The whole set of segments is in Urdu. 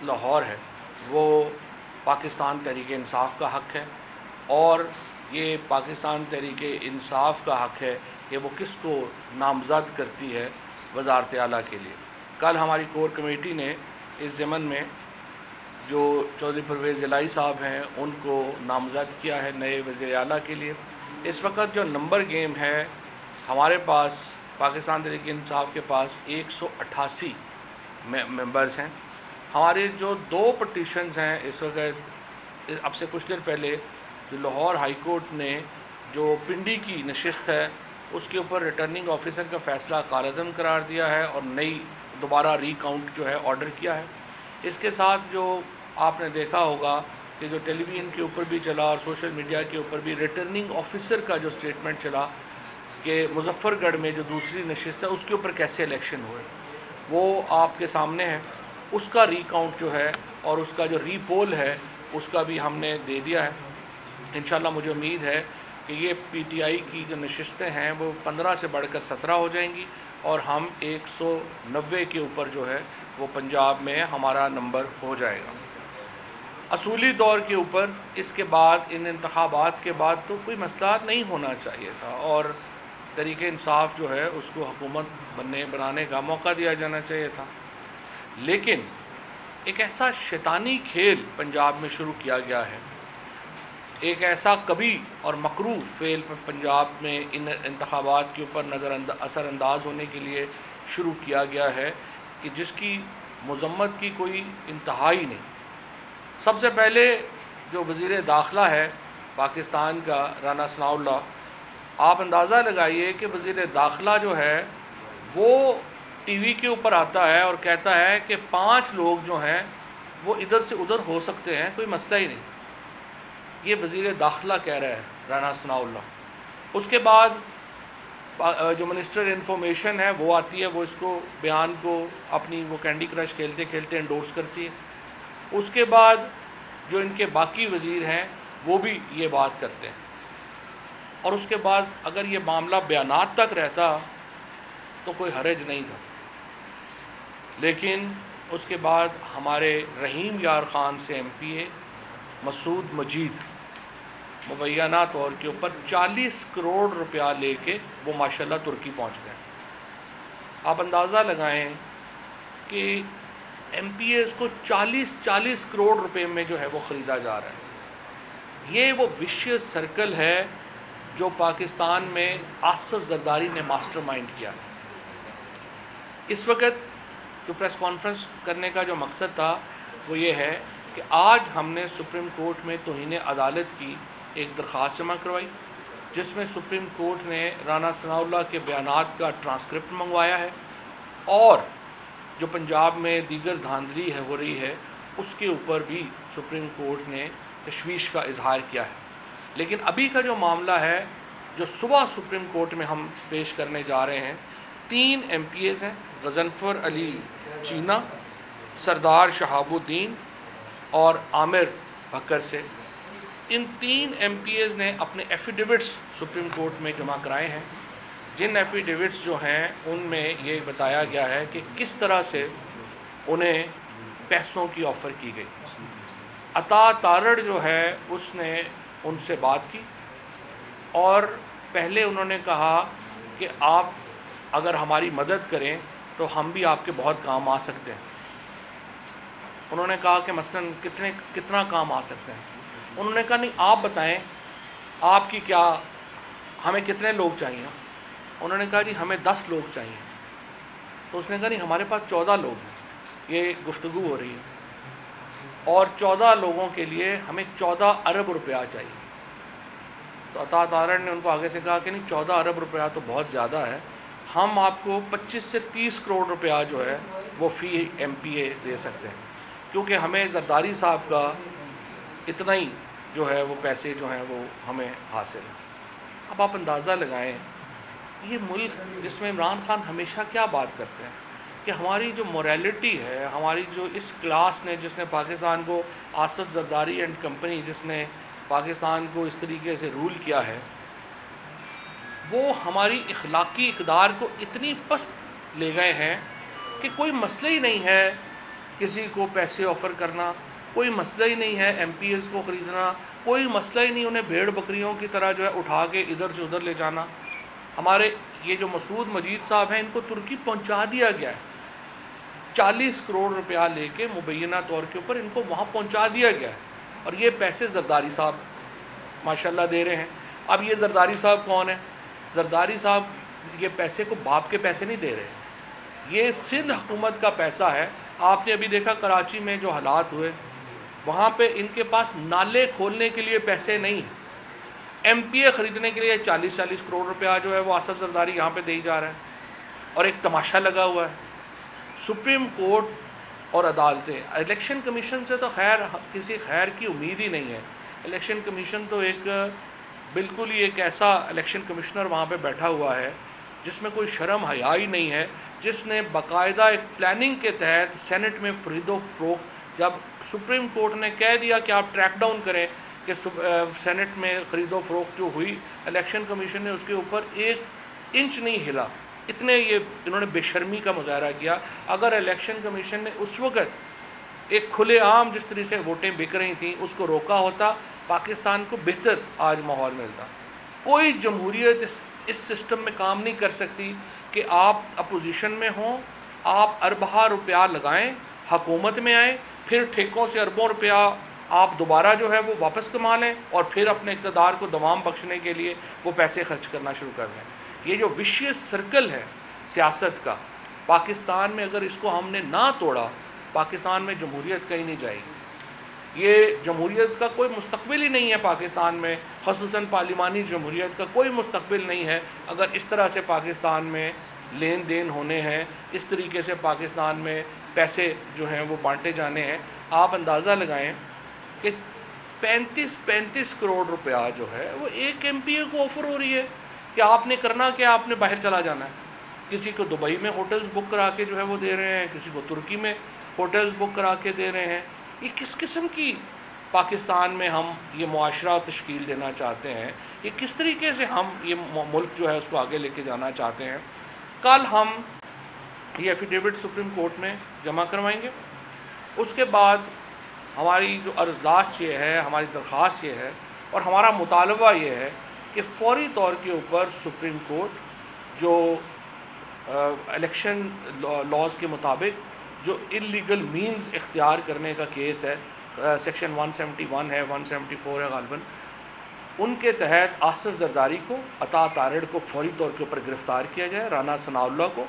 لاہور ہے وہ پاکستان تحریک انصاف کا حق ہے، اور یہ پاکستان تحریک انصاف کا حق ہے کہ وہ کس کو نامزد کرتی ہے وزارت اعلیٰ کے لیے۔ کل ہماری کور کمیٹی نے اس ضمن میں جو چودھری پرویز الہی صاحب ہیں ان کو نامزد کیا ہے نئے وزیر اعلیٰ کے لیے۔ اس وقت جو نمبر گیم ہے ہمارے پاس، پاکستان تحریک انصاف کے پاس 188 ممبرز ہیں۔ ہمارے جو 2 پٹیشنز ہیں اس وقت، اب سے کچھ دیر پہلے جو لاہور ہائی کورٹ نے جو پنڈی کی نشست ہے اس کے اوپر ریٹرننگ آفیسر کا فیصلہ کالعدم قرار دیا ہے اور نئی دوبارہ ری کاؤنٹ جو ہے آرڈر کیا ہے۔ اس کے ساتھ جو آپ نے دیکھا ہوگا کہ جو ٹیلی ویژن کے اوپر بھی چلا اور سوشل میڈیا کے اوپر بھی ریٹرننگ آفیسر کا جو سٹیٹمنٹ چلا کہ مظفر گڑھ میں جو دوسری نشست ہے اس کے اوپر کیسے الیکشن ہوئے، وہ آپ کے سامنے ہے۔ اس کا ری کاؤنٹ جو ہے اور اس کا جو ری پول ہے اس کا بھی ہم نے دے دیا ہے۔ انشاءاللہ مجھے امید ہے کہ یہ پی ٹی آئی کی جو نشستیں ہیں وہ 15 سے بڑھ کر 17 ہو جائیں گی اور ہم 190 کے اوپر جو ہے وہ پنجاب میں ہمارا نمبر ہو جائے گا۔ اصولی دور کے اوپر اس کے بعد ان انتخابات کے بعد تو کوئی مسئلہ نہیں ہونا چاہیے تھا اور تحریک انصاف جو ہے اس کو حکومت بنانے کا موقع دیا جانا چاہیے تھا، لیکن ایک ایسا شیطانی کھیل پنجاب میں شروع کیا گیا ہے، ایک ایسا کبھی اور مکروہ فعل پنجاب میں ان انتخابات کے اوپر اثر انداز ہونے کے لیے شروع کیا گیا ہے کہ جس کی مذمت کی کوئی انتہا ہی نہیں۔ سب سے پہلے جو وزیر داخلہ ہے پاکستان کا رانا ثناء اللہ، آپ اندازہ لگائیے کہ وزیر داخلہ جو ہے وہ ٹی وی کے اوپر آتا ہے اور کہتا ہے کہ 5 لوگ جو ہیں وہ ادھر سے ادھر ہو سکتے ہیں، کوئی مسئلہ ہی نہیں۔ یہ وزیر داخلہ کہہ رہا ہے رانا ثناء اللہ۔ اس کے بعد جو منسٹر انفارمیشن ہے وہ آتی ہے، وہ اس کو بیان کو اپنی وہ کینڈی کرش کھیلتے کھیلتے انڈورس کرتی ہے۔ اس کے بعد جو ان کے باقی وزیر ہیں وہ بھی یہ بات کرتے ہیں، اور اس کے بعد اگر یہ معاملہ بیانات تک رہتا تو کوئی حرج نہیں تھا، لیکن اس کے بعد ہمارے رحیم یار خان سے ایم پی اے مسعود مجید مبینہ طور کے اوپر 40 کروڑ روپیہ لے کے وہ ماشاءاللہ ترکی پہنچ گئے۔ آپ اندازہ لگائیں کہ ایم پی ایز کو 40 کروڑ روپے میں جو ہے وہ خریدا جا رہا ہے۔ یہ وہ وشیس سرکل ہے جو پاکستان میں آصف زرداری نے ماسٹر مائنڈ کیا ہے۔ اس وقت جو پریس کانفرنس کرنے کا جو مقصد تھا وہ یہ ہے کہ آج ہم نے سپریم کورٹ میں توہین عدالت کی ایک درخواست جمع کروائی جس میں سپریم کورٹ نے رانا ثناء اللہ کے بیانات کا ٹرانسکرپٹ منگوایا ہے، اور جو پنجاب میں دیگر دھاندلی ہے ہو رہی ہے اس کے اوپر بھی سپریم کورٹ نے تشویش کا اظہار کیا ہے۔ لیکن ابھی کا جو معاملہ ہے جو صبح سپریم کورٹ میں ہم پیش کرنے جا رہے ہیں، 3 ایم پی ایز ہیں، غضنفر علی چینا، سردار شہاب الدین اور عامر بکر سے۔ ان 3 ایم پی ایز نے اپنے ایفیڈیوٹس سپریم کورٹ میں جمع کرائے ہیں، جن ایفیڈیوٹس جو ہیں ان میں یہ بتایا گیا ہے کہ کس طرح سے انہیں پیسوں کی آفر کی گئی۔ عطا تارڑ جو ہے اس نے ان سے بات کی اور پہلے انہوں نے کہا کہ آپ اگر ہماری مدد کریں تو ہم بھی آپ کے بہت کام آ سکتے ہیں۔ انہوں نے کہا کہ مثلاً کتنا کام آ سکتے ہیں؟ انہوں نے کہا نہیں آپ بتائیں آپ کی کیا، ہمیں کتنے لوگ چاہیے؟ انہوں نے کہا جی ہمیں 10 لوگ چاہیے۔ تو اس نے کہا نہیں ہمارے پاس 14 لوگ ہیں، یہ گفتگو ہو رہی ہے، اور 14 لوگوں کے لیے ہمیں 14 ارب روپیہ چاہیے۔ تو عطا تارڑ نے ان کو آگے سے کہا کہ نہیں 14 ارب روپیہ تو بہت زیادہ ہے، ہم آپ کو 25 سے 30 کروڑ روپیہ جو ہے وہ فی ایم پی اے دے سکتے ہیں، کیونکہ ہمیں زرداری صاحب کا اتنا ہی جو ہے وہ پیسے جو ہیں وہ ہمیں حاصل ہیں۔ اب آپ اندازہ لگائیں یہ ملک جس میں عمران خان ہمیشہ کیا بات کرتے ہیں کہ ہماری جو موریلٹی ہے، ہماری جو اس کلاس نے جس نے پاکستان کو، آصف زرداری اینڈ کمپنی جس نے پاکستان کو اس طریقے سے رول کیا ہے، وہ ہماری اخلاقی اقدار کو اتنی پست لے گئے ہیں کہ کوئی مسئلہ ہی نہیں ہے کسی کو پیسے آفر کرنا کوئی مسئلہ ہی نہیں ہے، ایم پی ایز کو خریدنا کوئی مسئلہ ہی نہیں، انہیں بھیڑ بکریوں کی طرح جو ہے اٹھا کے ادھر سے ادھر لے جانا۔ ہمارے یہ جو مسعود مجید صاحب ہیں ان کو ترکی پہنچا دیا گیا ہے، 40 کروڑ روپیہ لے کے مبینہ طور کے اوپر ان کو وہاں پہنچا دیا گیا ہے، اور یہ پیسے زرداری صاحب ماشاءاللہ دے رہے ہیں۔ اب یہ زرداری صاحب کون ہیں؟ زرداری صاحب یہ پیسے کو باپ کے پیسے نہیں دے رہے، یہ سندھ حکومت کا پیسہ ہے۔ آپ نے ابھی دیکھا کراچی میں جو حالات ہوئے، وہاں پہ ان کے پاس نالے کھولنے کے لیے پیسے نہیں، ایم پی اے خریدنے کے لیے 40 کروڑ روپیہ جو ہے وہ آصف زرداری یہاں پہ دے ہی جا رہا ہے، اور ایک تماشا لگا ہوا ہے۔ سپریم کورٹ اور عدالتیں، الیکشن کمیشن سے تو خیر کسی خیر کی امید ہی نہیں ہے۔ الیکشن کمیشن تو ایک بالکل ہی ایک ایسا الیکشن کمشنر وہاں پہ بیٹھا ہوا ہے جس میں کوئی شرم حیا ہی نہیں ہے، جس نے باقاعدہ ایک پلاننگ کے تحت سینٹ میں خرید و فروخت، جب سپریم کورٹ نے کہہ دیا کہ آپ ٹریک ڈاؤن کریں کہ سینٹ میں خرید و فروخت جو ہوئی، الیکشن کمیشن نے اس کے اوپر 1 انچ نہیں ہلا، اتنے انہوں نے بے شرمی کا مظاہرہ کیا۔ اگر الیکشن کمیشن نے اس وقت ایک کھلے عام جس طرح سے ووٹیں بک رہی تھیں اس کو روکا ہوتا، پاکستان کو بہتر آج ماحول ملتا۔ کوئی جمہوریت اس سسٹم میں کام نہیں کر سکتی کہ آپ اپوزیشن میں ہوں، آپ اربہ روپیہ لگائیں، حکومت میں آئیں، پھر ٹھیکوں سے اربوں روپیہ آپ دوبارہ جو ہے وہ واپس کما لیں، اور پھر اپنے اقتدار کو دوام بخشنے کے لیے وہ پیسے خرچ کرنا شروع کر دیں۔ یہ جو وشیس سرکل ہے سیاست کا، پاکستان میں اگر اس کو ہم نے نہ توڑا، پاکستان میں جمہوریت کہیں نہیں جائے گی۔ یہ جمہوریت کا کوئی مستقبل ہی نہیں ہے پاکستان میں، خصوصاً پارلیمانی جمہوریت کا کوئی مستقبل نہیں ہے اگر اس طرح سے پاکستان میں لین دین ہونے ہیں، اس طریقے سے پاکستان میں پیسے جو ہیں وہ بانٹے جانے ہیں۔ آپ اندازہ لگائیں کہ 35 کروڑ روپیہ جو ہے وہ ایک ایم پی اے کو آفر ہو رہی ہے کہ آپ نے کرنا کیا، آپ نے باہر چلا جانا ہے۔ کسی کو دبئی میں ہوٹلز بک کرا کے جو ہے وہ دے رہے ہیں، کسی کو ترکی میں ہوٹلز بک کرا کے دے رہے ہیں۔ یہ کس قسم کی پاکستان میں ہم یہ معاشرہ تشکیل دینا چاہتے ہیں؟ یہ کس طریقے سے ہم یہ ملک جو ہے اس کو آگے لے کے جانا چاہتے ہیں؟ کل ہم یہ ایفیڈیوٹ سپریم کورٹ میں جمع کروائیں گے۔ اس کے بعد ہماری جو عرضداشت یہ ہے، ہماری درخواست یہ ہے اور ہمارا مطالبہ یہ ہے کہ فوری طور کے اوپر سپریم کورٹ جو الیکشن لاز کے مطابق جو انلیگل مینز اختیار کرنے کا کیس ہے، سیکشن 171 ہے، 174 ہے غالباً، ان کے تحت آصف زرداری کو، عطا تارڑ کو فوری طور کے اوپر گرفتار کیا جائے، رانا ثناء اللہ کو،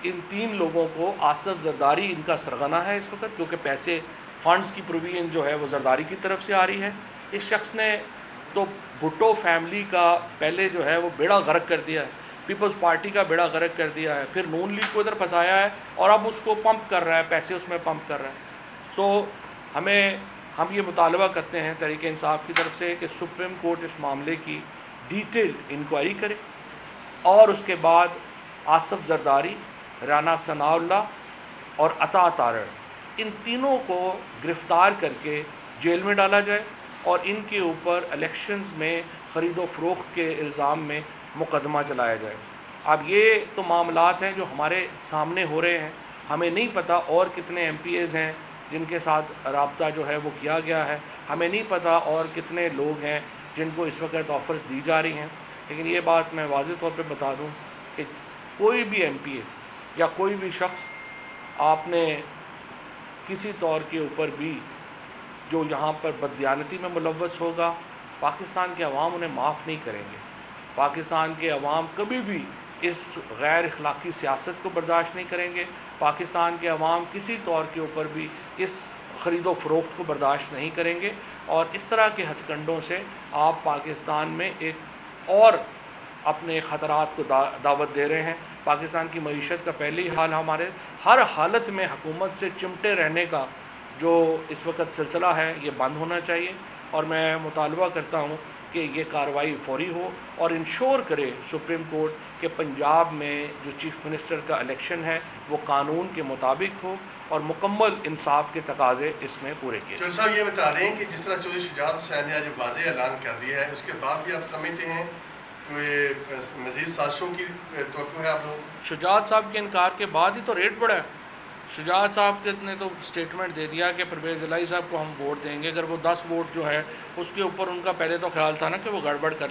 ان 3 لوگوں کو۔ آصف زرداری ان کا سرغنہ ہے اس وقت، کیونکہ پیسے فنڈز کی پروویژن جو ہے وہ زرداری کی طرف سے آ رہی ہے۔ اس شخص نے تو بھٹو فیملی کا پہلے جو ہے وہ بیڑا غرق کر دیا ہے، پیپلز پارٹی کا بیڑا غرق کر دیا ہے، پھر نون لیگ کو ادھر پھنسایا ہے اور اب اس کو پمپ کر رہا ہے، پیسے اس میں پمپ کر رہا ہے۔ ہم یہ مطالبہ کرتے ہیں تحریک انصاف کی طرف سے کہ سپریم کورٹ اس معاملے کی ڈیٹیل انکوائری کرے، اور اس کے بعد آصف زرداری، رانا ثناء اللہ اور عطا تارڑ، ان تینوں کو گرفتار کر کے جیل میں ڈالا جائے اور ان کے اوپر الیکشنز میں خرید و فروخت کے الزام میں مقدمہ چلایا جائے۔ اب یہ تو معاملات ہیں جو ہمارے سامنے ہو رہے ہیں، ہمیں نہیں پتہ اور کتنے ایم پی ایز ہیں جن کے ساتھ رابطہ جو ہے وہ کیا گیا ہے، ہمیں نہیں پتہ اور کتنے لوگ ہیں جن کو اس وقت آفرز دی جا رہی ہیں، لیکن یہ بات میں واضح طور پہ بتا دوں کہ کوئی بھی ایم پی اے یا کوئی بھی شخص آپ نے کسی طور کے اوپر بھی جو یہاں پر بددیانتی میں ملوث ہوگا، پاکستان کے عوام انہیں معاف نہیں کریں گے۔ پاکستان کے عوام کبھی بھی اس غیر اخلاقی سیاست کو برداشت نہیں کریں گے۔ پاکستان کے عوام کسی طور کے اوپر بھی اس خرید و فروخت کو برداشت نہیں کریں گے، اور اس طرح کے ہتھ کنڈوں سے آپ پاکستان میں ایک اور اپنے خطرات کو دعوت دے رہے ہیں۔ پاکستان کی معیشت کا پہلے ہی حال، ہمارے ہر حالت میں حکومت سے چمٹے رہنے کا جو اس وقت سلسلہ ہے یہ بند ہونا چاہیے، اور میں مطالبہ کرتا ہوں کہ یہ کارروائی فوری ہو اور انشور کرے سپریم کورٹ کہ پنجاب میں جو چیف منسٹر کا الیکشن ہے وہ قانون کے مطابق ہو اور مکمل انصاف کے تقاضے اس میں پورے کیے۔ چودھری صاحب یہ بتا رہے ہیں کہ جس طرح چودھری شجاعت حسین نے آج واضح اعلان کر دیا ہے، اس کے بعد بھی آپ سمجھتے ہیں کہ مزید سازشوں کی توقع ہے آپ لوگوں؟ شجاعت صاحب کے انکار کے بعد ہی تو ریٹ بڑھا ہے۔ شجاعت صاحب نے تو سٹیٹمنٹ دے دیا کہ پرویز الہی صاحب کو ہم ووٹ دیں گے. اگر وہ 10 ووٹ جو ہے اس کے اوپر ان کا پہلے تو خیال تھا نا کہ وہ گڑبڑ کر